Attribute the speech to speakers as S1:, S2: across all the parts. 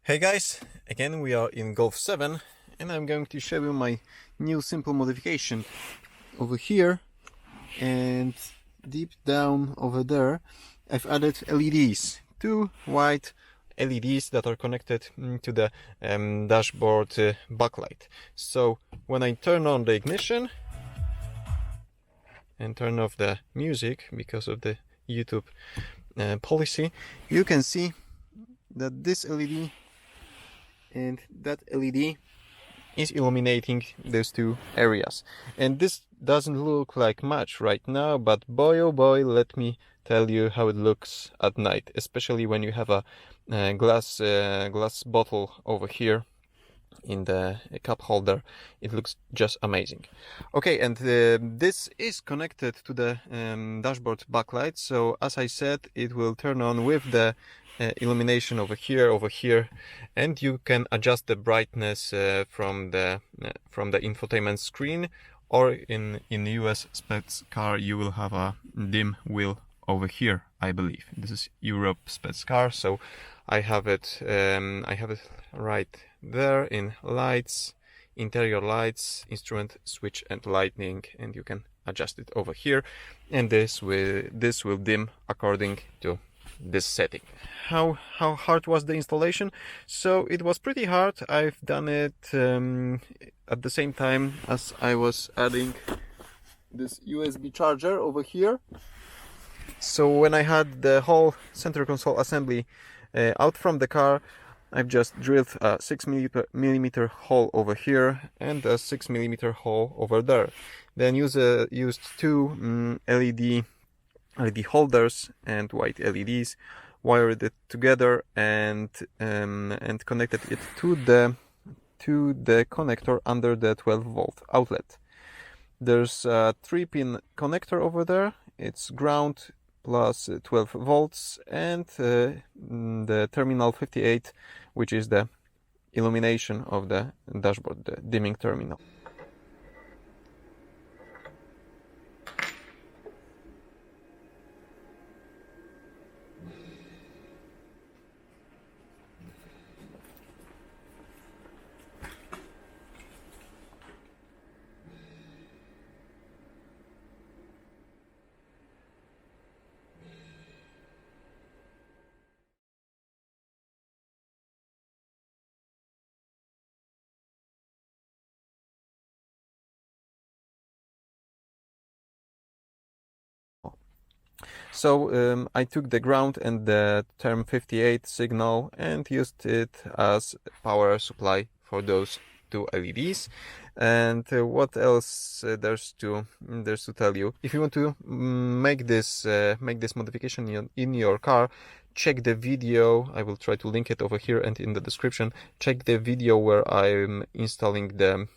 S1: Hey guys, again we are in Golf 7 and I'm going to show you my new simple modification. Over here and deep down over there I've added LEDs, two white LEDs that are connected to the dashboard backlight. So when I turn on the ignition and turn off the music because of the YouTube policy, you can see that this LED and that LED is illuminating those two areas. And this doesn't look like much right now, but boy oh boy, let me tell you how it looks at night, especially when you have a glass bottle over here in the cup holder. It looks just amazing. Okay, and this is connected to the dashboard backlight, so as I said, it will turn on with the illumination over here, and you can adjust the brightness from the infotainment screen, or in the US Spec car you will have a dim wheel over here. I believe this is Europe Spec car, so I have it right there in lights, interior lights, instrument switch and lighting, and you can adjust it over here, and this will dim according to this setting. How hard was the installation? So it was pretty hard. I've done it at the same time as I was adding this USB charger over here. So when I had the whole center console assembly out from the car, I've just drilled a 6mm hole over here and a 6mm hole over there. Then used two LED holders and white LEDs, wired it together and connected it to the connector under the 12-volt outlet. There's a 3-pin connector over there. It's ground plus 12 volts and the terminal 58, which is the illumination of the dashboard, the dimming terminal. So I took the ground and the term 58 signal and used it as power supply for those two LEDs. And what else there's to tell you? If you want to make this modification in your car, check the video. I will try to link it over here and in the description. Check the video where I'm installing the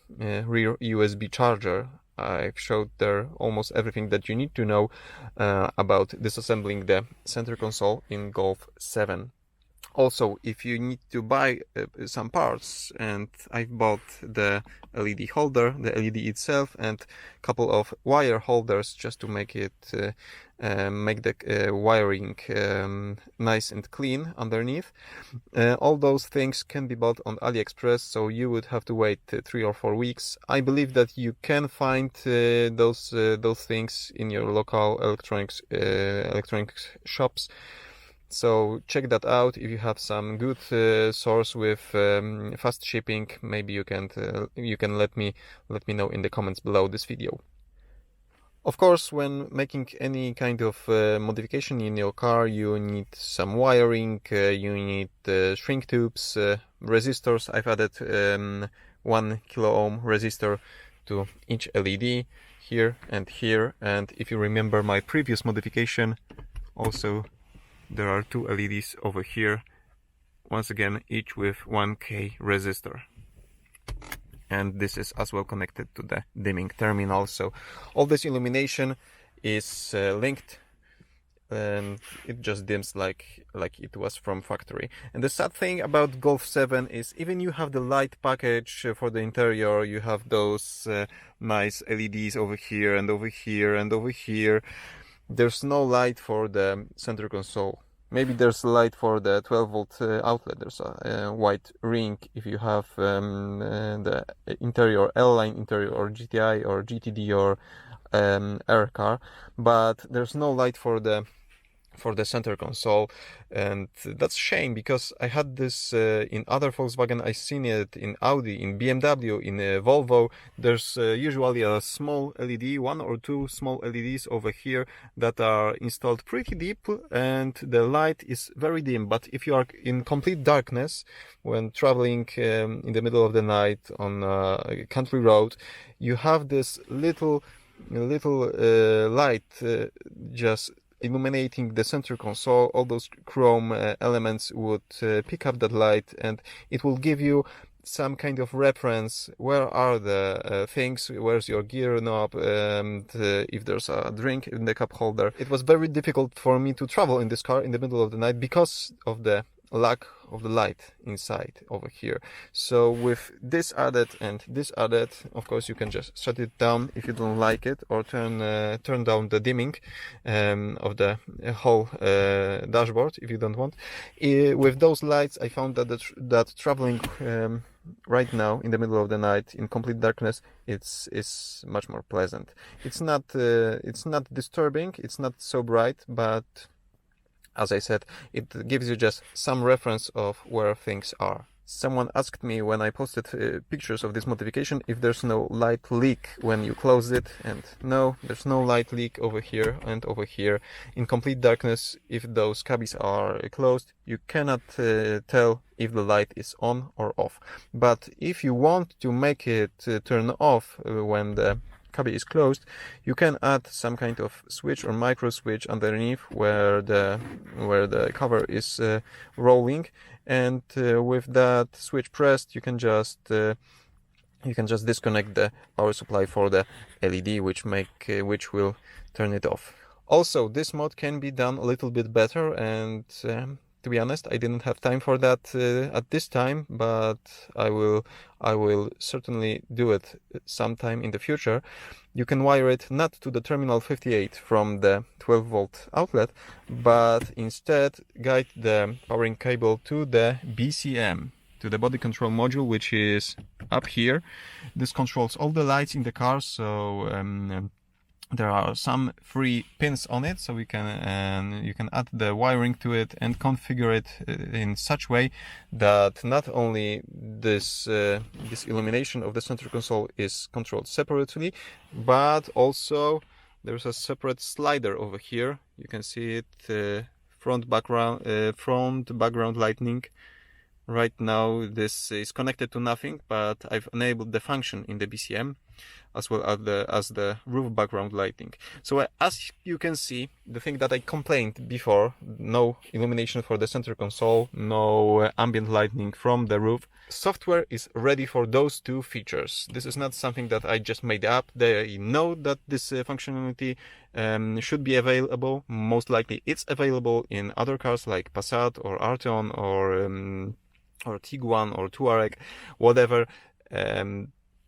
S1: rear USB charger. I've showed there almost everything that you need to know about disassembling the center console in Golf 7. Also, if you need to buy some parts, and I've bought the LED holder, the LED itself, and a couple of wire holders just to make it make the wiring nice and clean underneath. All those things can be bought on AliExpress, so you would have to wait 3 or 4 weeks. I believe that you can find those things in your local electronics shops. So check that out. If you have some good source with fast shipping, maybe you can let me know in the comments below this video. Of course, when making any kind of modification in your car, you need some wiring, you need shrink tubes, resistors. I've added 1 kilo ohm resistor to each LED here, and if you remember my previous modification, also there are two LEDs over here, once again each with 1K resistor, and this is as well connected to the dimming terminal. So all this illumination is linked, and it just dims like it was from factory. And the sad thing about Golf 7 is even you have the light package for the interior, you have those nice LEDs over here and over here and over here, there's no light for the center console. Maybe there's a light for the 12-volt outlet. There's a white ring if you have the interior L-line interior or GTI or GTD or R car, but there's no light for the center console, and that's a shame because I had this in other Volkswagen. I seen it in Audi, in BMW, in Volvo. There's usually a small LED, one or two small LEDs over here that are installed pretty deep, and the light is very dim. But if you are in complete darkness when traveling in the middle of the night on a country road, you have this little light just illuminating the center console. All those chrome elements would pick up that light, and it will give you some kind of reference. Where are the things? Where's your gear knob? And if there's a drink in the cup holder. It was very difficult for me to travel in this car in the middle of the night because of the lack of the light inside over here. So with this added and this added, of course you can just shut it down if you don't like it, or turn down the dimming of the whole dashboard if you don't want. With those lights, I found that traveling right now in the middle of the night in complete darkness, it's much more pleasant. It's not disturbing, it's not so bright, but as I said, it gives you just some reference of where things are. Someone asked me when I posted pictures of this modification if there's no light leak when you close it, and no, there's no light leak over here and over here. In complete darkness, if those cubbies are closed, you cannot tell if the light is on or off. But if you want to make it turn off when the cubby is closed, you can add some kind of switch or micro switch underneath where the cover is rolling, and with that switch pressed, you can just disconnect the power supply for the LED, which will turn it off. Also, this mod can be done a little bit better, and to be honest, I didn't have time for that at this time, but I will certainly do it sometime in the future. You can wire it not to the terminal 58 from the 12-volt outlet, but instead guide the powering cable to the BCM, to the body control module, which is up here. This controls all the lights in the car, so there are some free pins on it, so you can add the wiring to it and configure it in such way that not only this illumination of the center console is controlled separately, but also there's a separate slider over here. You can see it, front background lighting. Right now this is connected to nothing, but I've enabled the function in the BCM, as well as the roof background lighting. So as you can see, the thing that I complained before, no illumination for the center console, no ambient lighting from the roof, software is ready for those two features. This is not something that I just made up. They know that this functionality should be available. Most likely it's available in other cars like Passat or Arteon or Tiguan or Touareg, whatever.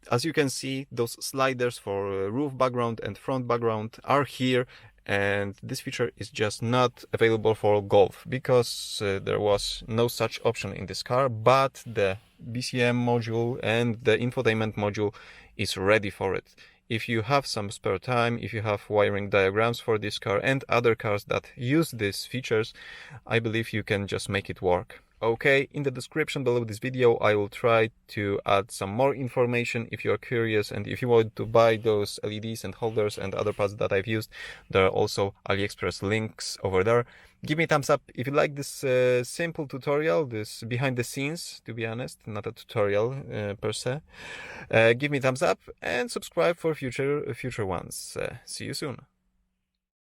S1: As you can see, those sliders for roof background and front background are here, and this feature is just not available for Golf because there was no such option in this car, but the BCM module and the infotainment module is ready for it. If you have some spare time, if you have wiring diagrams for this car and other cars that use these features, I believe you can just make it work. Okay, in the description below this video, I will try to add some more information if you are curious, and if you want to buy those LEDs and holders and other parts that I've used, there are also AliExpress links over there. Give me a thumbs up if you like this simple tutorial, this behind the scenes, to be honest, not a tutorial per se. Give me a thumbs up and subscribe for future ones. See you soon.